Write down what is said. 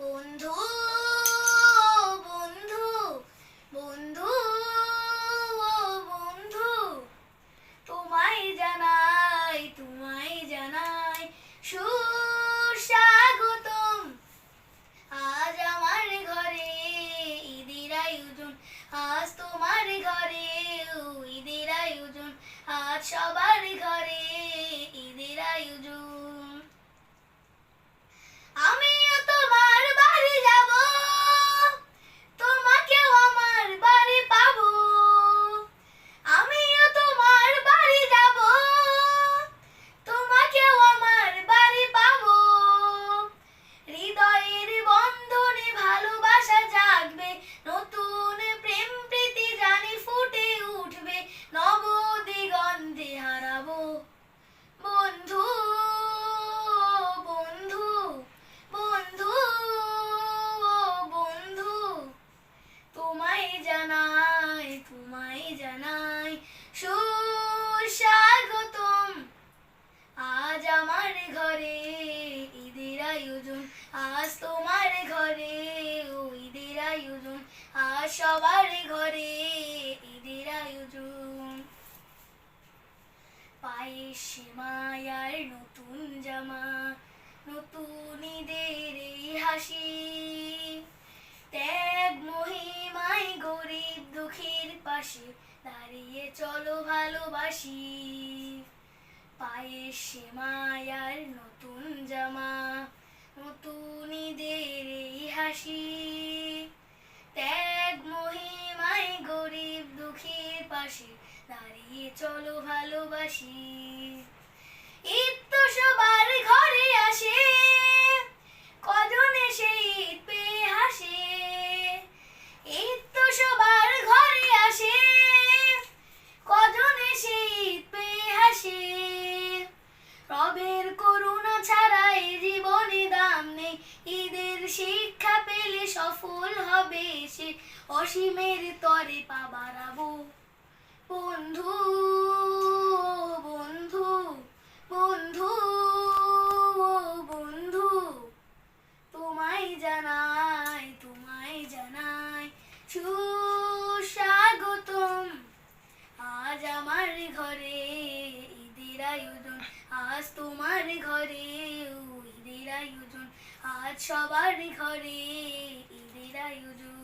বন্ধু বন্ধু বন্ধু ও বন্ধু, তোমায় জানাই সুস্বাগতম। আজ আমার ঘরে ঈদের আয়োজন, আজ তোমার ঘরে ঈদের আয়োজন, আজ সবার ঘরে ঈদের আয়োজন। আমিও তোমার বাড়ি যাব, তোমাকেও আমার বাড়ি পাবো। আমিও তোমার বাড়ি যাব, তোমাকেও আমার বাড়ি পাবো। হৃদয়ের বন্ধনে ভালোবাসা জাগবে, নতুন প্রেম প্রীতি জানি ফুটে উঠবে, নব দিগন্তে হারাবো। বন্ধু বন্ধু বন্ধু ও বন্ধু, তোমায় জানাই সুস্বাগতম। আজ আমার ঘরে ঈদের আয়োজন, আজ তোমার ঘরে ঈদের আয়োজন, আজ সবার ঘরে ঈদের আয়োজন। পায়ে সেমাই নতুন জামা, নতুন ঈদের এই হাসি, ত্যাগ মহিমায় গরিব দুঃখীর পাশে দাঁড়িয়ে চলো ভালোবাসি। পায়ে সেমাই নতুন জামা, নতুন ঈদের এই হাসি, ত্যাগ মহিমায় গরিব দুঃখীর পাশে দাঁড়িয়ে চলো ভালোবাসি। ঈদ তো সবার ঘরে আসে, কজন এসে ঈদ পেয়ে হাসে। ঈদ তো সবার ঘরে আসে, কজন এসে ঈদ পেয়ে হাসে। রবের করুণা ছাড়া এই জীবনে দাম নেই, ঈদের শিক্ষা পেলে সফল হবে সে, অসীমের তরে পা বাড়াবো। বন্ধু বন্ধু বন্ধু ও বন্ধু, তোমায় জানাই সুস্বাগতম। আজ আমার ঘরে ঈদের আয়োজন, আজ তোমার ঘরে ঈদের আয়োজন, আজ সবার ঘরে ঈদের আয়োজন।